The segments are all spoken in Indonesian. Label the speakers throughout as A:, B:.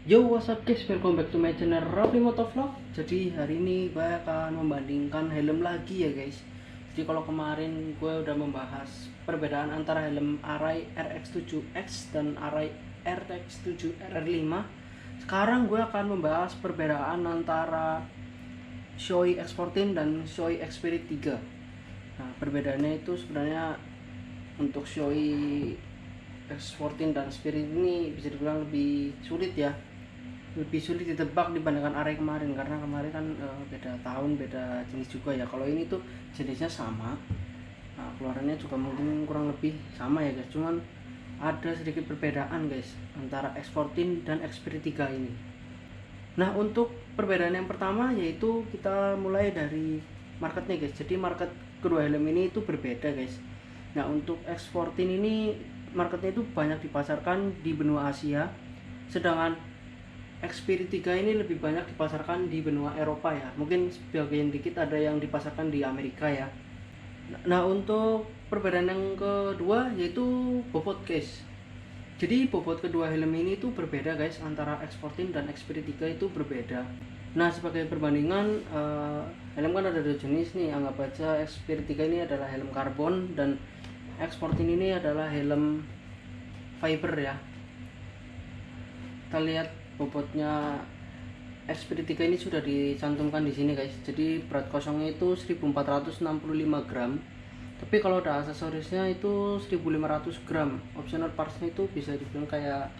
A: Yo, what's up guys, welcome back to my channel Rafli Motovlog. Jadi hari ini gue akan membandingkan helm lagi ya guys. Jadi kalau kemarin gue udah membahas perbedaan antara helm Arai RX7X dan Arai RX7RR5. Sekarang gue akan membahas perbedaan antara Shoei X14 dan Shoei X-Spirit 3. Nah, perbedaannya itu sebenarnya untuk Shoei X14 dan Spirit ini bisa dibilang lebih sulit ya, lebih sulit ditebak dibandingkan Arai kemarin, karena kemarin kan beda tahun, beda jenis juga ya. Kalau ini tuh jenisnya sama, nah, keluarannya juga mungkin kurang lebih sama ya guys, cuman ada sedikit perbedaan guys antara X14 dan X-Spirit 3 ini. Nah, untuk perbedaan yang pertama yaitu kita mulai dari marketnya guys. Jadi market kedua helm ini itu berbeda guys. Nah, untuk X14 ini marketnya itu banyak dipasarkan di benua Asia, sedangkan X-Spirit 3 ini lebih banyak dipasarkan di benua Eropa ya. Mungkin sebagian dikit ada yang dipasarkan di Amerika ya. Nah, untuk perbedaan yang kedua yaitu bobot guys. Jadi bobot kedua helm ini itu berbeda guys, antara X14 dan X-Spirit 3 itu berbeda. Nah, sebagai perbandingan, helm kan ada dua jenis nih. Anggap aja X-Spirit 3 ini adalah helm karbon dan X14 ini adalah helm fiber ya. Kita lihat bobotnya X-Spirit 3 ini sudah dicantumkan di sini guys. Jadi berat kosongnya itu 1465 gram. Tapi kalau ada aksesorisnya itu 1500 gram. Optional partsnya itu bisa dibilang kayak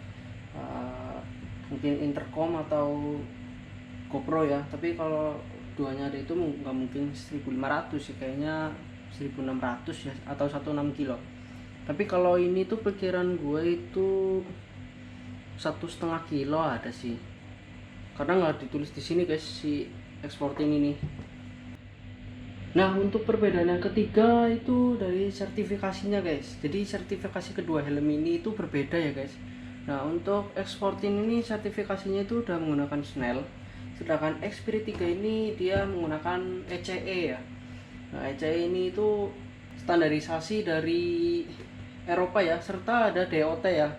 A: mungkin intercom atau GoPro ya. Tapi kalau duanya ada itu nggak mungkin 1500 sih, kayaknya 1600 ya, atau 16 kilo. Tapi kalau ini tuh perkiraan gue itu 1,5 kilo ada sih, karena nggak ditulis di sini guys si X14 ini. Nah, untuk perbedaan yang ketiga itu dari sertifikasinya guys. Jadi sertifikasi kedua helm ini itu berbeda ya guys. Nah, untuk X14 ini sertifikasinya itu udah menggunakan Snell, sedangkan X-Spirit 3 ini dia menggunakan ECE ya. Nah, ECE ini itu standarisasi dari Eropa ya, serta ada DOT ya.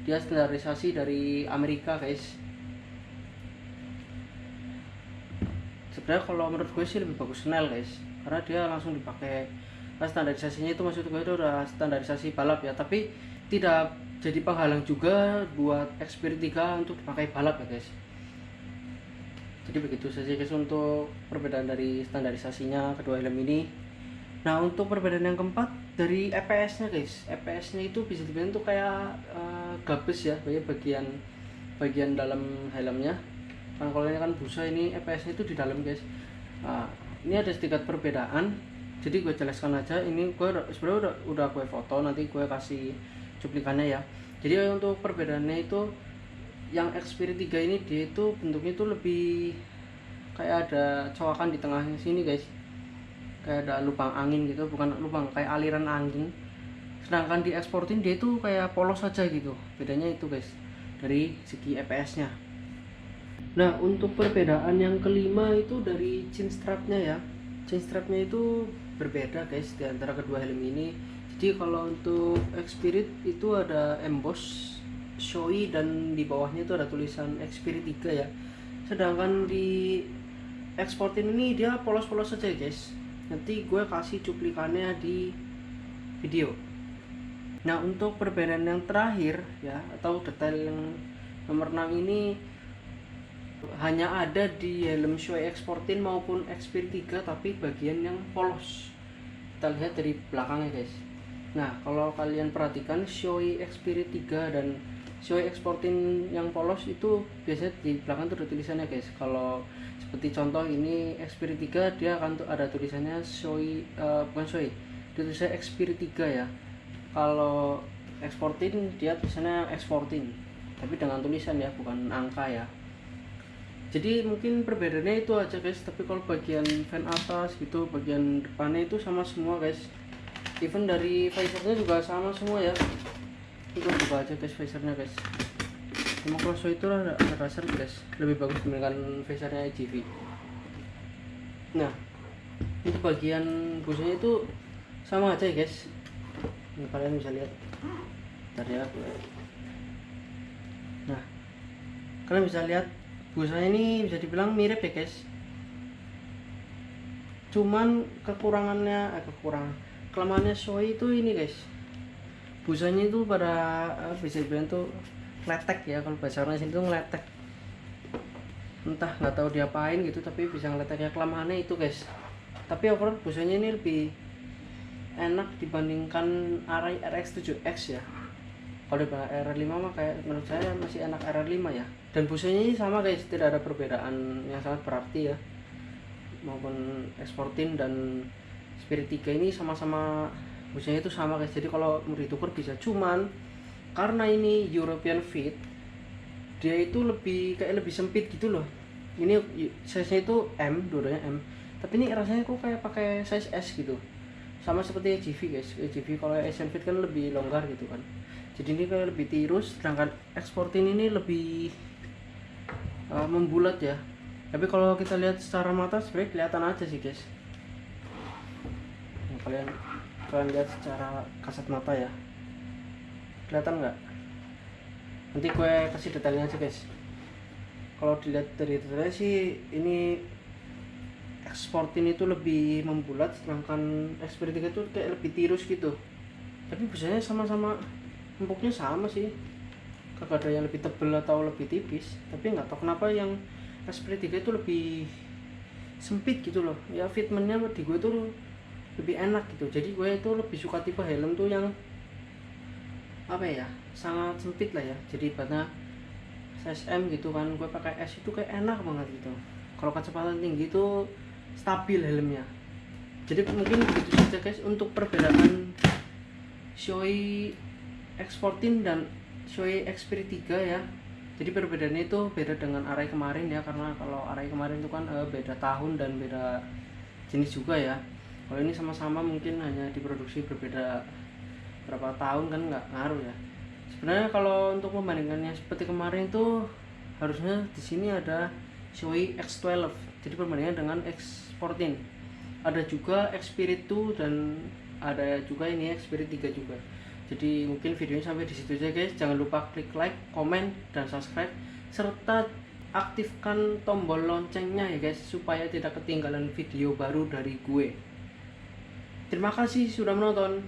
A: Dia standarisasi dari Amerika guys. Sebenarnya kalau menurut gue sih lebih bagus Snell guys, karena dia langsung dipakai. Nah, standarisasinya itu maksud gue itu udah standarisasi balap ya, tapi tidak jadi penghalang juga buat X-Spirit 3 untuk dipakai balap ya guys. Jadi begitu saja guys untuk perbedaan dari standarisasinya kedua helm ini. Nah, untuk perbedaan yang keempat dari EPS nya guys. EPS nya itu bisa dibilang tuh kayak gabes ya, bagian dalam helmnya. Nah, kalau ini kan busa, ini EPS nya itu di dalam guys. Nah, ini ada sedikit perbedaan, jadi gue jelaskan aja. Ini gue sebenarnya udah gue foto, nanti gue kasih cuplikannya ya. Jadi untuk perbedaannya itu, yang X-Spirit 3 ini dia itu bentuknya itu lebih kayak ada coakan di tengah sini guys, kayak ada lubang angin gitu, bukan lubang, kayak aliran angin. Sedangkan di X14 dia itu kayak polos saja gitu. Bedanya itu guys, dari segi EPS nya. Nah, untuk perbedaan yang kelima itu dari chin strapnya ya. Chin strapnya itu berbeda guys di antara kedua helm ini. Jadi kalau untuk X-Spirit itu ada emboss Shoei dan di bawahnya itu ada tulisan X-Spirit 3 ya. Sedangkan di X14 ini dia polos-polos saja guys. Nanti gue kasih cuplikannya di video. Nah, untuk perbedaan yang terakhir ya, atau detail yang nomor 6 ini hanya ada di helm Shoei X14 maupun X-Spirit 3, tapi bagian yang polos. Kita lihat dari belakangnya guys. Nah, kalau kalian perhatikan Shoei X-Spirit 3 dan Shoei X14 yang polos itu biasanya di belakang tuh ada tulisannya guys. Kalau seperti contoh ini X-Spirit 3, dia akan tuh ada tulisannya Shoei, bukan Shoei, dia tulisannya X-Spirit 3 ya. Kalau X14 dia tulisannya X14, tapi dengan tulisan ya, bukan angka ya. Jadi mungkin perbedaannya itu aja guys. Tapi kalau bagian fan atas gitu, bagian depannya itu sama semua guys. Even dari visornya juga sama semua ya. Itu buka aja guys visornya guys. Cuma Closeo itu ada raser guys, lebih bagus dibandingkan visornya IGV. Nah, untuk bagian busanya itu sama aja ya guys. Ini kalian bisa lihat. Bentar ya. Nah, Kalian bisa lihat busanya ini bisa dibilang mirip ya guys, cuman kelemahannya Shoei itu ini guys, busanya itu pada bisa dibilang tuh letek ya, kalau bahasa orang sini tuh ngeletek, entah nggak tahu diapain gitu tapi bisa ngeletek ya, kelemahannya itu guys. Tapi overall busanya ini lebih enak dibandingkan Arai RX7X ya. Kalau di RR5 mah kayak menurut saya masih enak RR5 ya. Dan busanya ini sama guys, tidak ada perbedaan yang sangat berarti ya. Maupun X14 dan Spirit 3 ini sama-sama busanya itu sama guys. Jadi kalau mau ditukar bisa, cuman karena ini European Fit, dia itu lebih sempit gitu loh. Ini size-nya itu M, dua-duanya M. Tapi ini rasanya kok kayak pakai size S gitu. Sama seperti AGV guys. AGV kalau Asian Fit kan lebih longgar gitu kan. Jadi ini kayak lebih tirus, sedangkan X14 ini lebih membulat ya. Tapi kalau kita lihat secara mata sebenarnya kelihatan aja sih guys. Nah, kalian lihat secara kasat mata ya. Kelihatan nggak? Nanti gue kasih detailnya aja guys. Kalau dilihat dari detailnya sih ini X14 itu lebih membulat, sedangkan Xperia 3 itu kayak lebih tirus gitu. Tapi busanya sama-sama, empuknya sama sih, kagak ada yang lebih tebel atau lebih tipis. Tapi nggak tahu kenapa yang Xperia 3 itu lebih sempit gitu loh ya, fitmentnya di gue tuh lebih enak gitu. Jadi gue itu lebih suka tipe helm tuh yang apa ya, sangat sempit lah ya. Jadi ibaratnya size M gitu kan, gue pakai S itu kayak enak banget gitu. Kalau kecepatan tinggi itu stabil helmnya. Jadi mungkin begitu saja guys untuk perbedaan Shoei X14 dan Shoei Xperia 3 ya. Jadi perbedaannya itu beda dengan Arai kemarin ya, karena kalau Arai kemarin itu kan beda tahun dan beda jenis juga ya. Kalau ini sama-sama mungkin hanya diproduksi berbeda berapa tahun kan nggak ngaruh ya. Sebenarnya kalau untuk membandingkannya seperti kemarin itu harusnya di sini ada Shoei X12. Jadi perbandingan dengan X14. Ada juga Xperia 2 dan ada juga ini Xperia 3 juga. Jadi mungkin videonya sampai di situ aja guys. Jangan lupa klik like, komen, dan subscribe serta aktifkan tombol loncengnya ya guys supaya tidak ketinggalan video baru dari gue. Terima kasih sudah menonton.